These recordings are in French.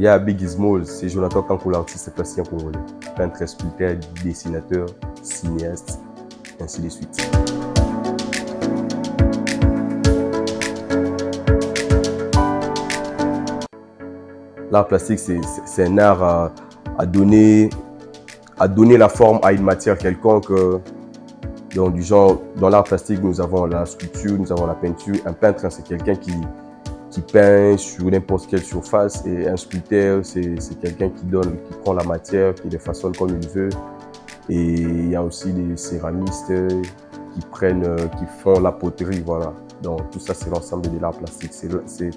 y a Big Small, c'est Jonathan Kanko, l'artiste plasticien congolais. Peintre, sculpteur, dessinateur, cinéaste, ainsi de suite. L'art plastique, c'est un art à donner la forme à une matière quelconque. Donc, du genre, dans l'art plastique, nous avons la sculpture, nous avons la peinture. Un peintre, c'est quelqu'un qui peint sur n'importe quelle surface, et un sculpteur, c'est quelqu'un qui prend la matière, qui les façonne comme il veut. Et il y a aussi des céramistes qui font la poterie, voilà. Donc tout ça, c'est l'ensemble de l'art plastique. C'est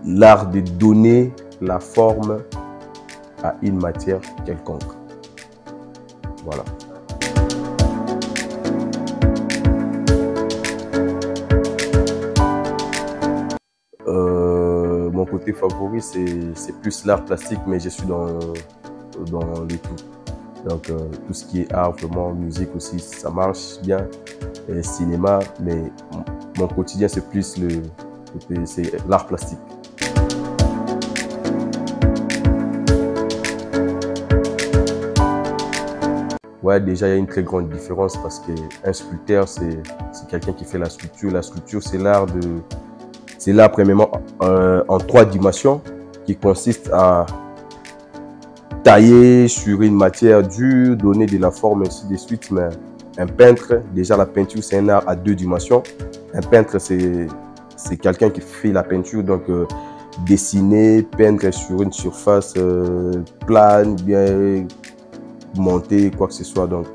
l'art de donner la forme à une matière quelconque. Voilà. Mon côté favori, c'est plus l'art plastique, mais je suis dans le tout. Donc tout ce qui est art, vraiment, musique aussi, ça marche bien, et cinéma, mais mon quotidien, c'est plus l'art plastique. Ouais, déjà, il y a une très grande différence parce qu'un sculpteur, c'est quelqu'un qui fait la sculpture. La sculpture, c'est l'art premièrement en 3 dimensions, qui consiste à tailler sur une matière dure, donner de la forme, ainsi de suite. Mais un peintre, déjà la peinture, c'est un art à 2 dimensions. Un peintre, c'est quelqu'un qui fait la peinture, donc dessiner, peindre sur une surface plane, bien montée, quoi que ce soit. Donc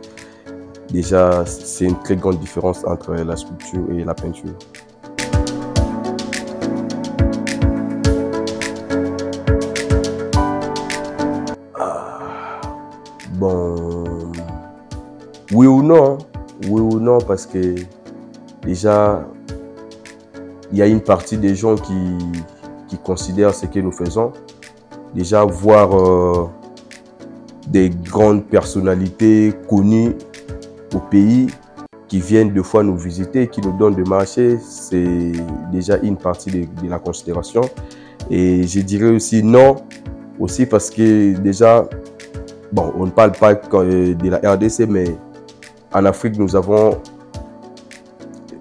déjà, c'est une très grande différence entre la sculpture et la peinture. Bon, oui ou non, parce que déjà, il y a une partie des gens qui considèrent ce que nous faisons. Déjà, voir des grandes personnalités connues au pays qui viennent 2 fois nous visiter, qui nous donnent des marchés, c'est déjà une partie de la considération. Et je dirais aussi non, aussi parce que déjà, bon, on ne parle pas de la RDC, mais en Afrique, nous avons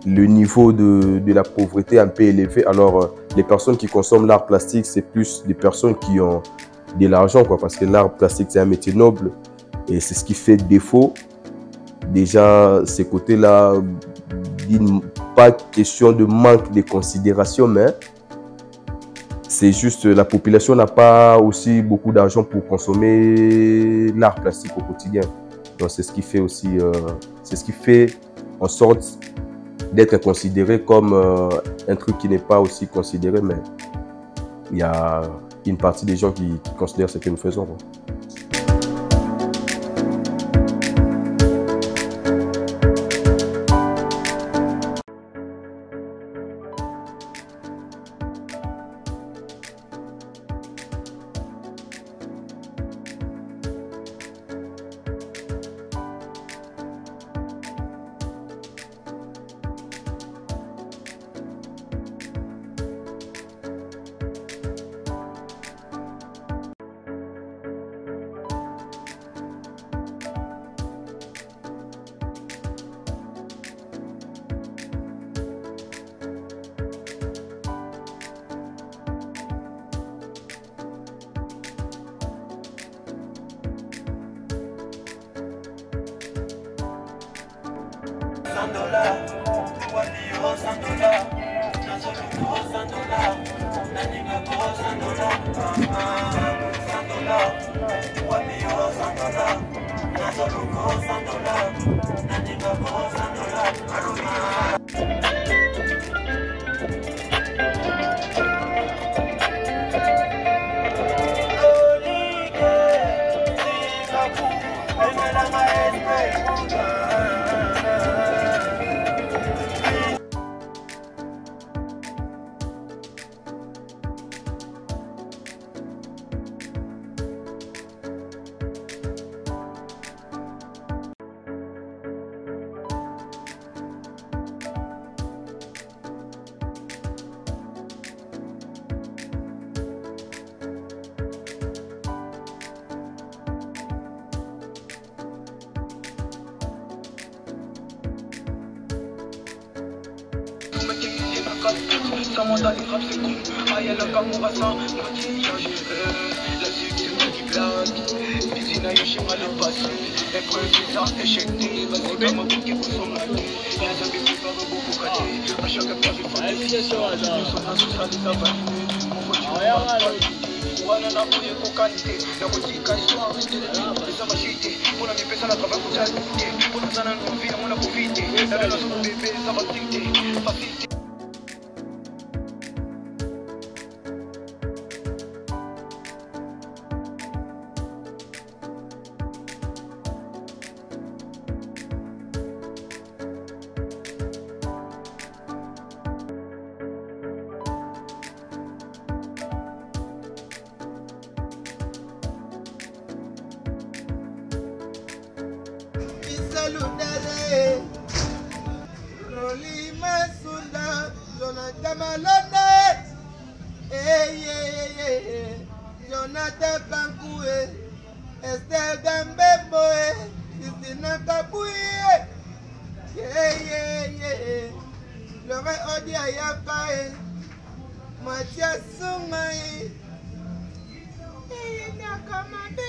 le niveau de la pauvreté un peu élevé. Alors, les personnes qui consomment l'art plastique, c'est plus des personnes qui ont de l'argent, quoi, parce que l'art plastique, c'est un métier noble et c'est ce qui fait défaut. Déjà, ces côtés-là, pas question de manque de considération, mais c'est juste la population n'a pas aussi beaucoup d'argent pour consommer l'art plastique au quotidien. Donc c'est ce qui fait aussi, c'est ce qui fait en sorte d'être considéré comme un truc qui n'est pas aussi considéré, mais il y a une partie des gens qui considèrent ce que nous faisons, quoi. Ça mandat et rap c'est con. Aïe la camoura sans maquillage. La suite c'est moi qui blague. Piscina et chez moi le passé. Épreuve c'est ça, échec né. Vas-y comme un bouquet pour son maquis. Y'a un amis qui parle beaucoup cadet. À chaque fois je fais des choses. Nous sommes là sous ça les avaliser. Mon voiture wana na kuye kukante na kutika iswa pesa mashite kuna mipesa na kava kujate kuna sana novina mwana kuvite na na sunu bebe za batite fasite. Saludare, Roli Masunda, Jonathan Malone, Jonathan Bankoué, Esther Gambemboé, Christina Kabouye, Laurent Odia Yakae, Mathias Soumaï, Nakamade.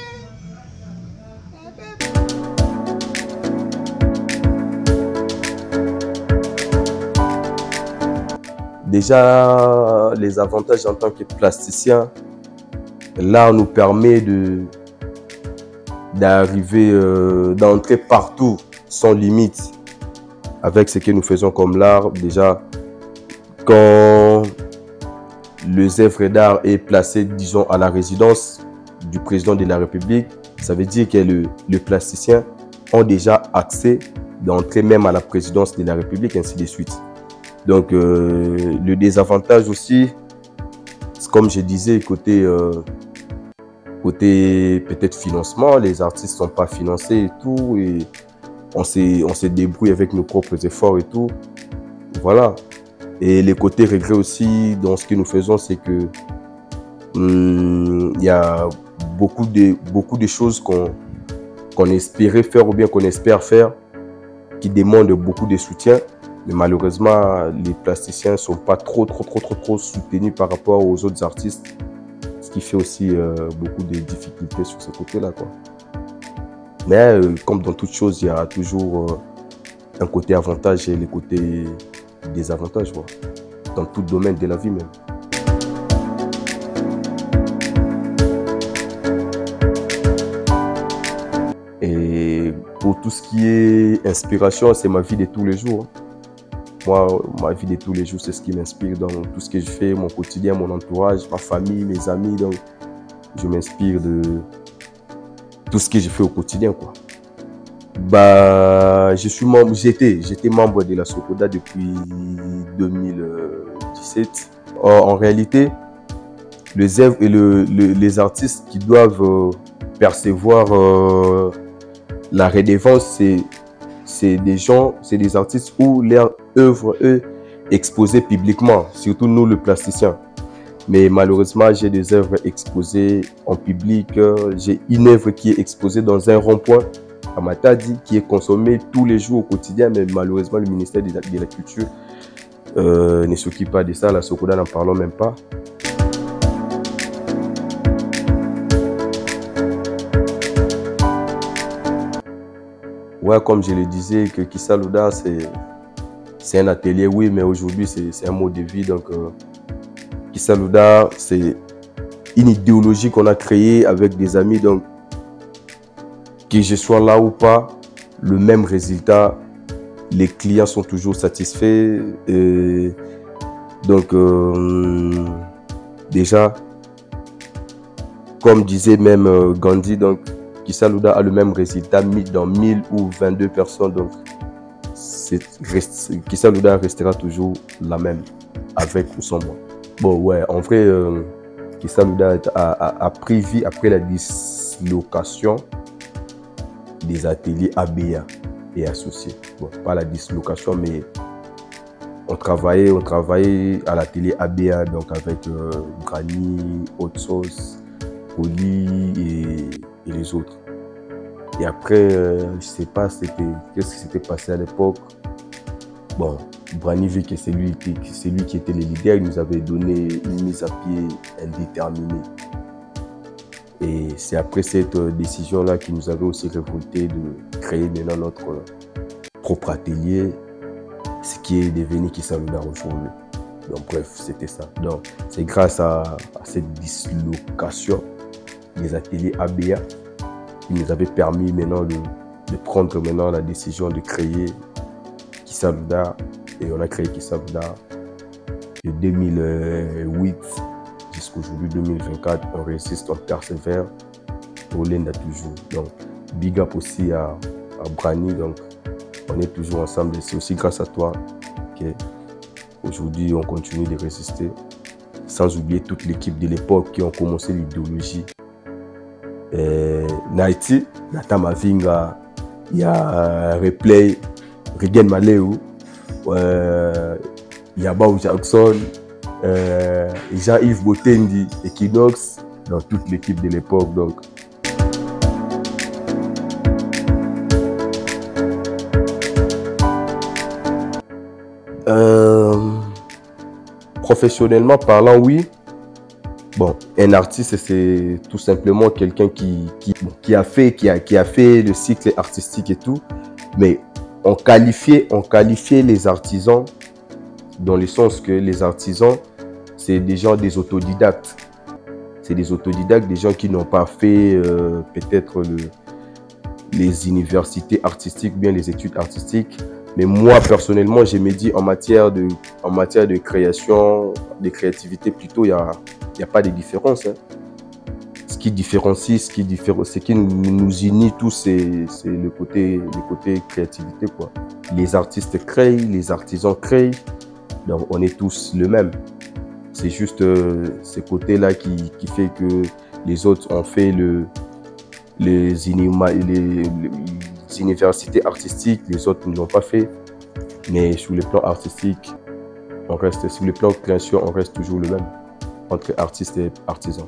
Déjà, les avantages en tant que plasticien, l'art nous permet d'arriver, d'entrer partout sans limite avec ce que nous faisons comme l'art. Déjà, quand les œuvres d'art est placé, disons, à la résidence du président de la République, ça veut dire que les plasticiens ont déjà accès d'entrer même à la présidence de la République, ainsi de suite. Donc, le désavantage aussi, comme je disais, côté peut-être financement, les artistes ne sont pas financés et tout, et on se débrouille avec nos propres efforts et tout. Voilà. Et les côtés regrets aussi dans ce que nous faisons, c'est que il y a beaucoup de choses qu'on espérait faire ou bien qu'on espère faire qui demandent beaucoup de soutien. Mais malheureusement, les plasticiens ne sont pas trop soutenus par rapport aux autres artistes. Ce qui fait aussi beaucoup de difficultés sur ce côté-là, quoi. Mais comme dans toute chose, il y a toujours un côté avantage et les côtés désavantages, quoi. Dans tout domaine de la vie même. Et pour tout ce qui est inspiration, c'est ma vie de tous les jours. Moi, ma vie de tous les jours, c'est ce qui m'inspire dans tout ce que je fais, mon quotidien, mon entourage, ma famille, mes amis. Donc, je m'inspire de tout ce que je fais au quotidien, quoi. Bah, j'étais membre de la Sokoda depuis 2017. Or, en réalité, les artistes qui doivent percevoir la redevance, c'est des artistes où leur œuvre est exposée publiquement, surtout nous, le plasticien. Mais malheureusement, j'ai des œuvres exposées en public. J'ai une œuvre qui est exposée dans un rond-point à Matadi, qui est consommée tous les jours au quotidien, mais malheureusement, le ministère de la Culture ne s'occupe pas de ça. La Sokoda, n'en parlons même pas. Ouais, comme je le disais, que Kisalouda, c'est un atelier, oui, mais aujourd'hui, c'est un mode de vie. Donc, Kisalouda, c'est une idéologie qu'on a créée avec des amis. Donc, que je sois là ou pas, le même résultat, les clients sont toujours satisfaits. Donc, déjà, comme disait même Gandhi, donc, Kisalouda a le même résultat dans 1000 ou 22 personnes. Donc, Kisalouda restera toujours la même, avec ou sans moi. Bon, ouais, en vrai, Kisalouda a pris vie après la dislocation des ateliers ABA et associés. Bon, pas la dislocation, mais on travaillait à l'atelier ABA, donc avec Granny, Hot Sauce, Oli et les autres. Et après, je ne sais pas qu'est-ce qui s'était passé à l'époque. Bon, Brani, vu que c'est lui qui était le leader, il nous avait donné une mise à pied indéterminée. Et c'est après cette décision-là qui nous avait aussi révolté de créer maintenant notre propre atelier, ce qui est devenu Qui Saluda aujourd'hui. Donc bref, c'était ça. Donc c'est grâce à cette dislocation des ateliers ABA qui nous avait permis maintenant de prendre maintenant la décision de créer Qui Saluda. Et on a créé Qui Saluda de 2008 jusqu'à aujourd'hui 2024. On résiste, on persévère, on l'aide toujours. Donc big up aussi à Brani. Donc on est toujours ensemble et c'est aussi grâce à toi qu'aujourd'hui on continue de résister. Sans oublier toute l'équipe de l'époque qui ont commencé l'idéologie. Naiti, Nata Mavinga, il y a Replay, Regan Maleu, Yabao Jackson, Jean-Yves Botendi, Equinox, dans toute l'équipe de l'époque. Donc. Professionnellement parlant, oui. Bon, un artiste, c'est tout simplement quelqu'un qui a fait le cycle artistique et tout. Mais on qualifiait les artisans dans le sens que les artisans, c'est des gens, des autodidactes. C'est des autodidactes, des gens qui n'ont pas fait peut-être les universités artistiques, bien les études artistiques. Mais moi, personnellement, je me dis en matière de création, de créativité, plutôt, il n'y a pas de différence. Hein. Ce qui différencie, ce qui nous unit tous, c'est le côté créativité, quoi. Les artistes créent, les artisans créent, donc on est tous le même. C'est juste ce côté-là qui fait que les autres ont fait les universités artistiques, les autres ne l'ont pas fait. Mais sur le plan artistique, sur le plan création, on reste toujours le même entre artistes et artisans.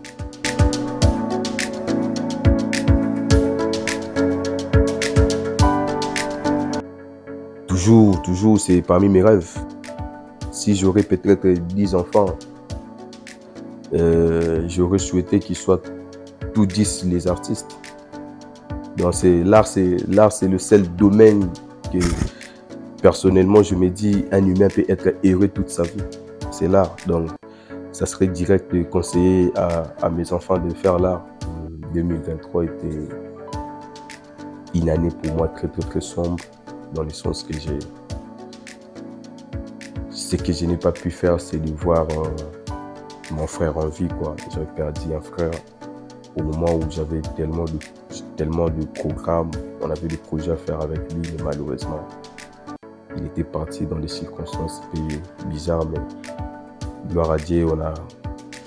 Toujours, c'est parmi mes rêves. Si j'aurais peut-être 10 enfants, j'aurais souhaité qu'ils soient tous 10 les artistes. Donc l'art, c'est le seul domaine que personnellement je me dis un humain peut être heureux toute sa vie. C'est l'art. Donc ça serait direct de conseiller à mes enfants de faire l'art. 2023 était une année pour moi très sombre, dans le sens que ce que je n'ai pas pu faire, c'est de voir mon frère en vie, quoi. J'avais perdu un frère au moment où j'avais tellement de programmes, on avait des projets à faire avec lui, mais malheureusement, il était parti dans des circonstances bizarres, mais gloire à Dieu, on a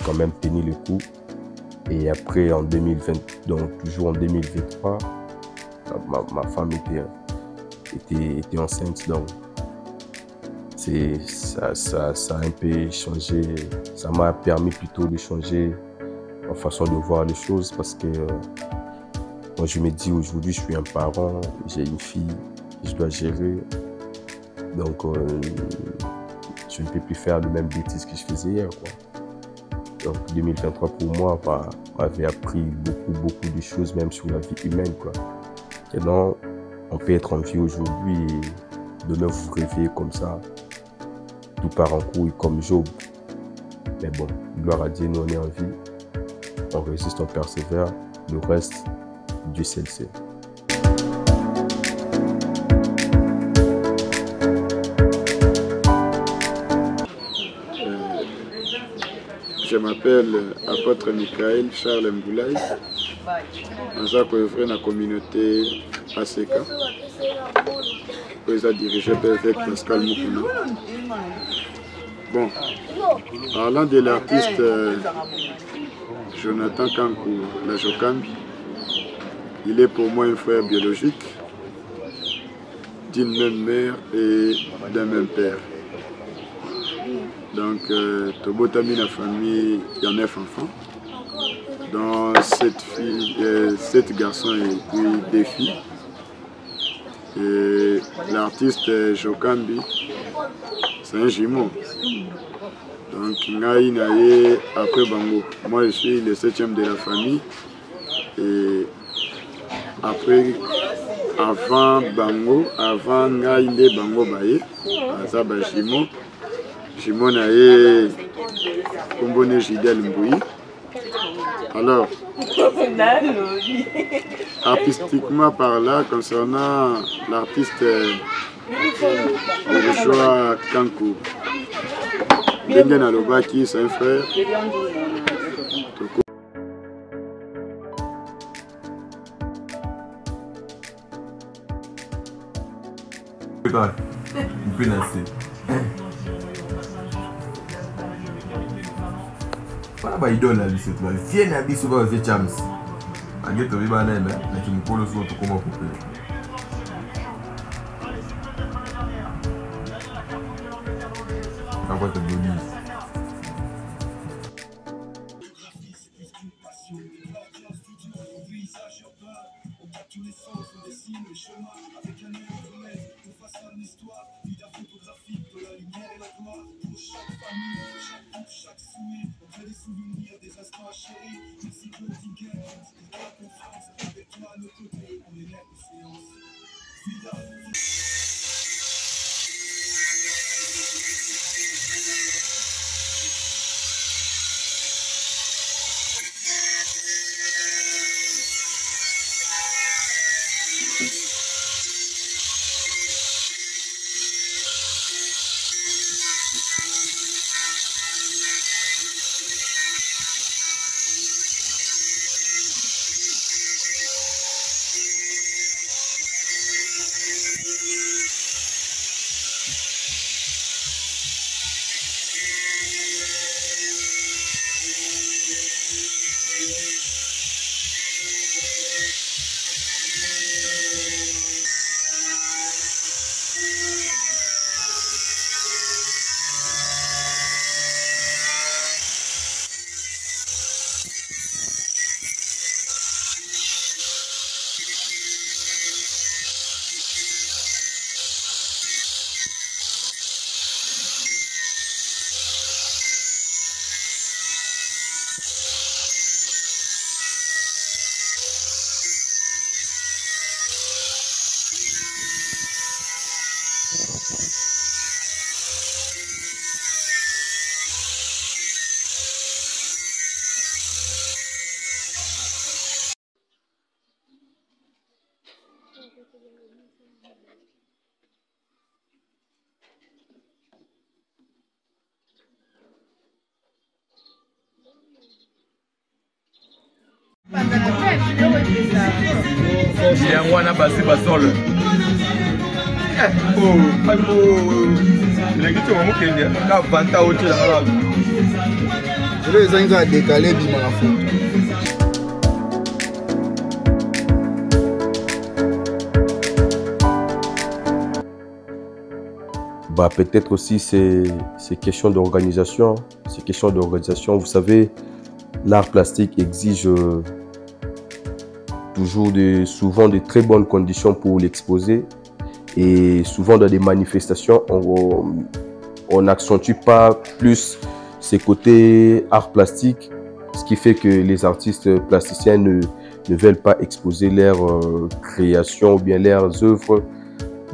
quand même tenu le coup. Et après, en 2020, donc toujours en 2023, ma femme était enceinte, donc ça a un peu changé, ça m'a permis plutôt de changer ma façon de voir les choses, parce que moi je me dis aujourd'hui je suis un parent, j'ai une fille que je dois gérer, donc je ne peux plus faire le même bêtise que je faisais hier, quoi. Donc 2023 pour moi m'avait appris beaucoup de choses, même sur la vie humaine, quoi. Et donc on peut être en vie aujourd'hui et demain vous réveillez comme ça, tout part en couille comme Job. Mais bon, gloire à Dieu, nous on est en vie, on résiste, on persévère, le reste, Dieu sait le sait. Je m'appelle Apôtre Michael Charles Mboulaye. Je suis dans la communauté ACK. Je suis dirigé par Pascal Moukounou. Bon, parlant de l'artiste Jonathan Kankou, la Jokambi, il est pour moi un frère biologique d'une même mère et d'un même père. Donc, Tobotami, la famille, il y a 9 enfants. Dans 7 garçons et puis 2 filles. Et l'artiste Jokambi, c'est un jumeau. Donc, Ngai Naye, après Bango. Moi, je suis le 7e de la famille. Et après, avant Bango, avant Ngai Nde Bango Baye, Azaba Jumeau. Jumeau Naye, Kombone Jidel Mbouyi. Alors, artistiquement par là, concernant l'artiste Joshua Kankou, Bengen Alobaki, c'est un frère. Voilà, bah, il donne la liste. Viens à biso ba ve chams. Ageto bi bana na kimkolo so to koma couper. Agora te bonito. Wana basi basole. Oh, albo. Lekito mo Kenya, ka vanta ote la la. Les gens ont décalé bima la faute. Bah, peut-être aussi c'est question d'organisation. C'est question d'organisation. Vous savez, l'art plastique exige souvent de très bonnes conditions pour l'exposer. Et souvent dans des manifestations, on n'accentue pas plus ces côtés art plastique, ce qui fait que les artistes plasticiens ne veulent pas exposer leurs créations ou bien leurs œuvres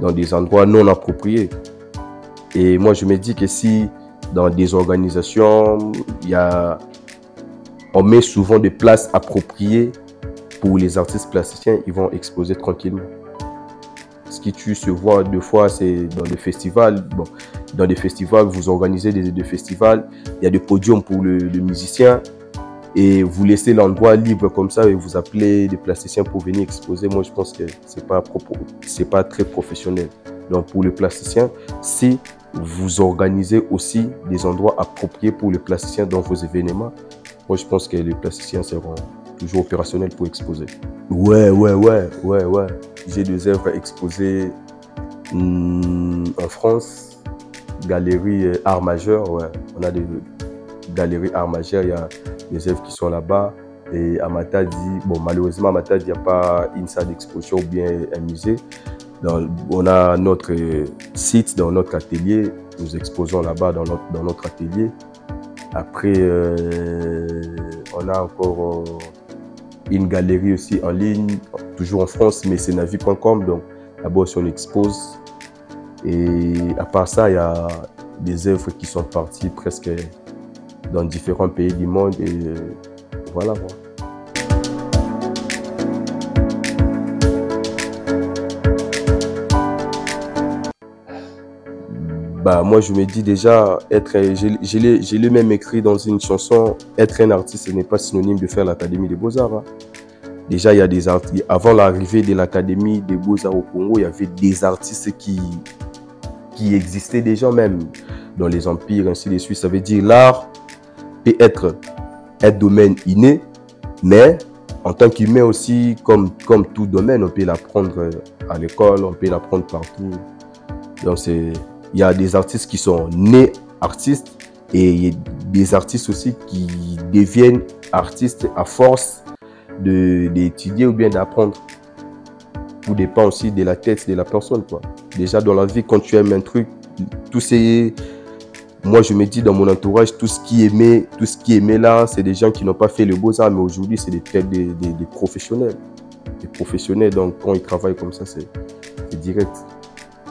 dans des endroits non appropriés. Et moi, je me dis que si dans des organisations, on met souvent des places appropriées pour les artistes plasticiens, ils vont exposer tranquillement. Ce qui se voit deux fois, c'est dans les festivals. Bon, dans des festivals, vous organisez des festivals, il y a des podiums pour le musicien et vous laissez l'endroit libre comme ça et vous appelez des plasticiens pour venir exposer. Moi, je pense que c'est pas très professionnel. Donc, pour le plasticien, si vous organisez aussi des endroits appropriés pour les plasticiens dans vos événements, moi, je pense que les plasticiens seront toujours opérationnels pour exposer. Ouais. J'ai des œuvres exposées en France, galerie Art Majeur. Ouais. On a des galeries Art Majeur, il y a des œuvres qui sont là-bas. Et à Matadi, bon, malheureusement, à Matadi, il n'y a pas une salle d'exposition ou bien un musée. On a notre site, dans notre atelier, nous exposons là-bas dans notre atelier. Après, on a encore une galerie aussi en ligne, toujours en France, mais c'est navi.com, donc là-bas aussi on expose. Et à part ça, il y a des œuvres qui sont parties presque dans différents pays du monde, et voilà. Bah, moi, je me dis déjà, je l'ai même écrit dans une chanson, être un artiste, ce n'est pas synonyme de faire l'Académie des Beaux-Arts. Hein. Déjà, il y a des artistes, avant l'arrivée de l'Académie des Beaux-Arts au Congo, il y avait des artistes qui existaient déjà même dans les empires, ainsi de suite. Ça veut dire l'art peut être un domaine inné, mais en tant qu'humain aussi, comme tout domaine, on peut l'apprendre à l'école, on peut l'apprendre partout. Donc, il y a des artistes qui sont nés artistes et il y a des artistes aussi qui deviennent artistes à force d'étudier ou bien d'apprendre. Tout dépend aussi de la tête de la personne, quoi. Déjà dans la vie, quand tu aimes un truc, moi je me dis dans mon entourage, tout ce qui aimait là, c'est des gens qui n'ont pas fait le beaux-arts, mais aujourd'hui c'est des professionnels. Des professionnels, donc quand ils travaillent comme ça, c'est direct.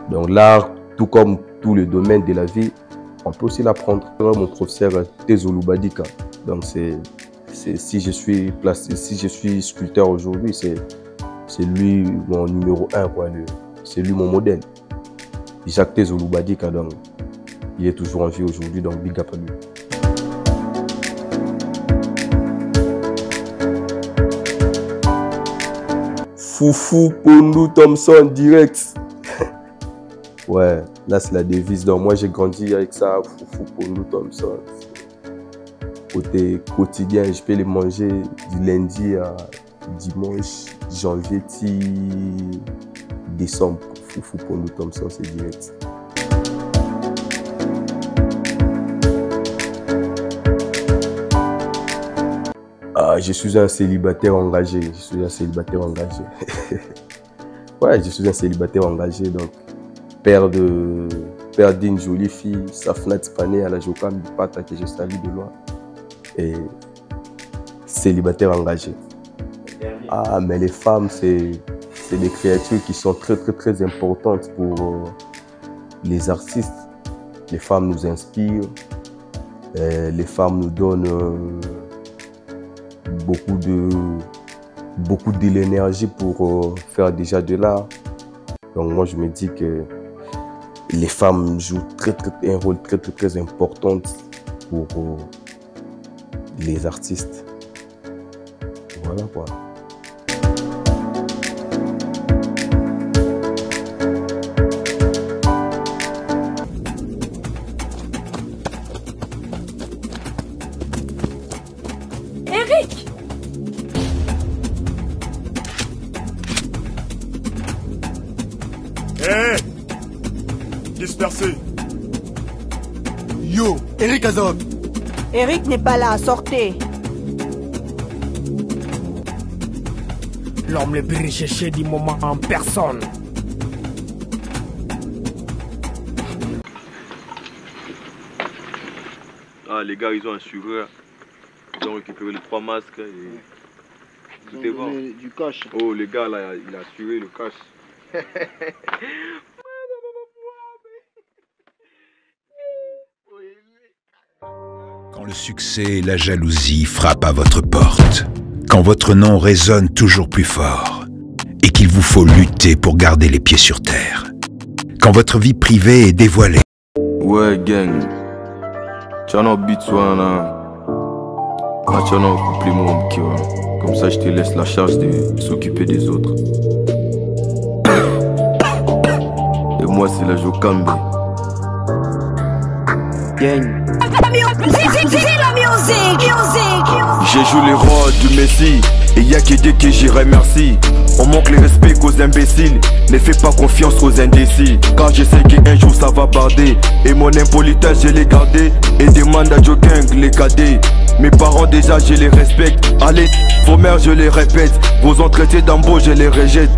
Donc l'art, tout comme tout le domaine de la vie, on peut aussi l'apprendre. Mon professeur Tezo Lubadika, donc si je suis sculpteur aujourd'hui, c'est lui mon numéro 1, quoi. C'est lui mon modèle. Jacques Tezo Lubadika, donc il est toujours en vie aujourd'hui, donc big up à lui. Foufou Pondou Thompson direct. Ouais, là c'est la devise. Donc moi j'ai grandi avec ça, Foufou Pondou Thompson. Côté quotidien, je peux les manger du lundi à dimanche, janvier, décembre. Foufou Pondou Thompson, c'est direct. Je suis un célibataire engagé. Ouais, je suis un célibataire engagé, donc père d'une jolie fille, Safnat Pané à la Jokam du Pata, que je salue de loin. Et célibataire engagé. Ah, mais les femmes, c'est des créatures qui sont très importantes pour les artistes. Les femmes nous inspirent, les femmes nous donnent beaucoup de l'énergie pour faire déjà de l'art. Donc moi je me dis que les femmes jouent un rôle très important pour les artistes. Voilà quoi. Eric! Hé! Dispersé! Yo, Eric Azov! Eric n'est pas là, sortez! L'homme le plus recherché du moment en personne. Ah, les gars, ils ont assuré. Ils ont récupéré les 3 masques. Et... tout est bon. Du cash. Oh, les gars, là, il a assuré le cash. Quand le succès et la jalousie frappent à votre porte, quand votre nom résonne toujours plus fort et qu'il vous faut lutter pour garder les pieds sur terre, quand votre vie privée est dévoilée. Ouais, gang. Tchano Bitswana. Tchano couple mon kiwa. Comme ça, je te laisse la charge de s'occuper des autres. Et moi, c'est la Jokambe. Gang. J'ai joué les rôles du Messie. Et y'a que Dieu que j'irai merci. On manque le respect qu'aux imbéciles. Ne fais pas confiance aux indécis. Car je sais qu'un jour ça va barder. Et mon impolitesse je l'ai gardé. Et demande à Joe Gang les cadets. Mes parents déjà je les respecte. Allez, vos mères je les répète. Vos entretiens d'embauche je les rejette.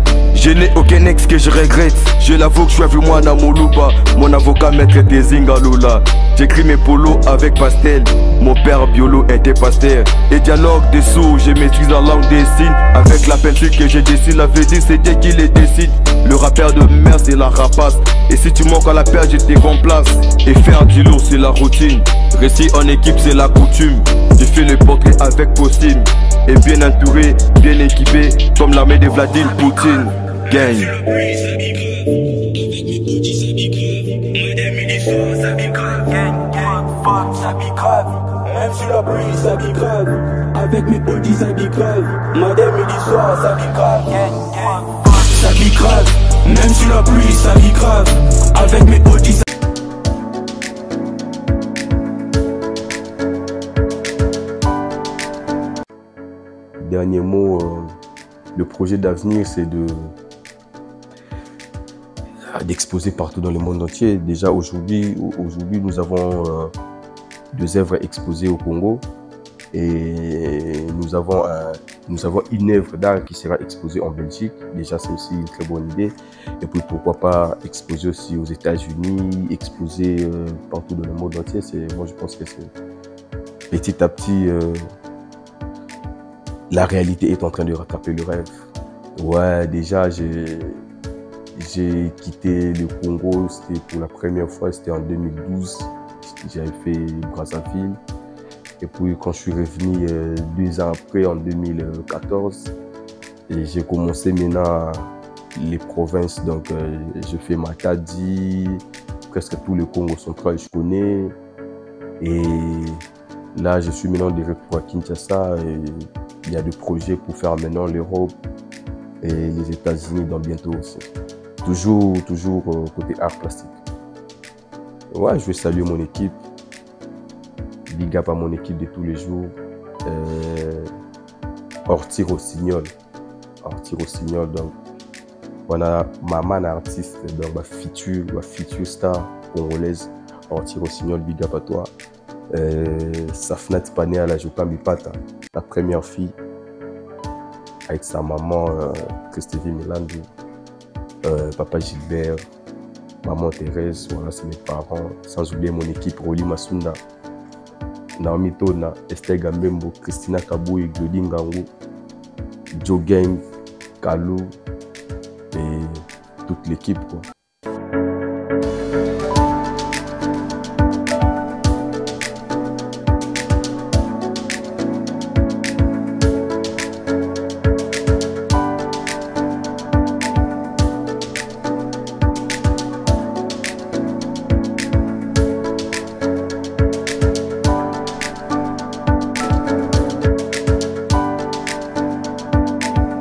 Je n'ai aucun ex que je regrette. Je l'avoue que je suis avec moi dans mon loupa. Mon avocat maître était Zingalula. J'écris mes polos avec pastel. Mon père biolo était pasteur. Et dialogue des sourds, je maîtrise la langue des signes. Avec la peinture que je dessine, la veut dire c'est Dieu qui les décide. Le rappeur de merde c'est la rapace. Et si tu manques à la paire, je te remplace. Et faire du lourd c'est la routine. Récit en équipe c'est la coutume. Je fais le portrait avec costume. Et bien entouré, bien équipé, comme l'armée de Vladimir Poutine. Gang. Même sur la pluie, ça vit grave. Avec mes bodies, ça vit grave. Madame, midi soir, ça vit grave. Ça vit grave. Même sur la pluie, ça vit grave. Avec mes bodies, ça... Dernier mot, le projet d'avenir, c'est d'exposer partout dans le monde entier. Déjà aujourd'hui nous avons 2 œuvres exposées au Congo et nous avons une œuvre d'art qui sera exposée en Belgique. Déjà c'est aussi une très bonne idée. Et puis pourquoi pas exposer aussi aux États-Unis, exposer partout dans le monde entier. Moi je pense que c'est petit à petit la réalité est en train de rattraper le rêve. Ouais, déjà j'ai quitté le Congo, c'était pour la première fois, c'était en 2012. J'avais fait Brazzaville. Et puis quand je suis revenu 2 ans après, en 2014, j'ai commencé maintenant les provinces. Donc je fais Matadi, presque tout le Congo central je connais. Et là je suis maintenant de retour à Kinshasa. Et il y a des projets pour faire maintenant l'Europe et les États-Unis dans bientôt aussi. Toujours côté art plastique. Ouais, je veux saluer mon équipe. Big up à mon équipe de tous les jours. Horty Rossignol. Donc, on a maman artiste, donc ma future star congolaise. Horty Rossignol, big up à toi. Safnat Pané à la Jokambi Pata, la première fille, avec sa maman Christine Milandi, papa Gilbert, maman Thérèse, voilà c'est mes parents, sans oublier mon équipe Roli Masunda, Naomi Tona, Esther Gambembo, Christina Kabouy, Glody Ngangu, Joe Gang, Kalou et toute l'équipe quoi.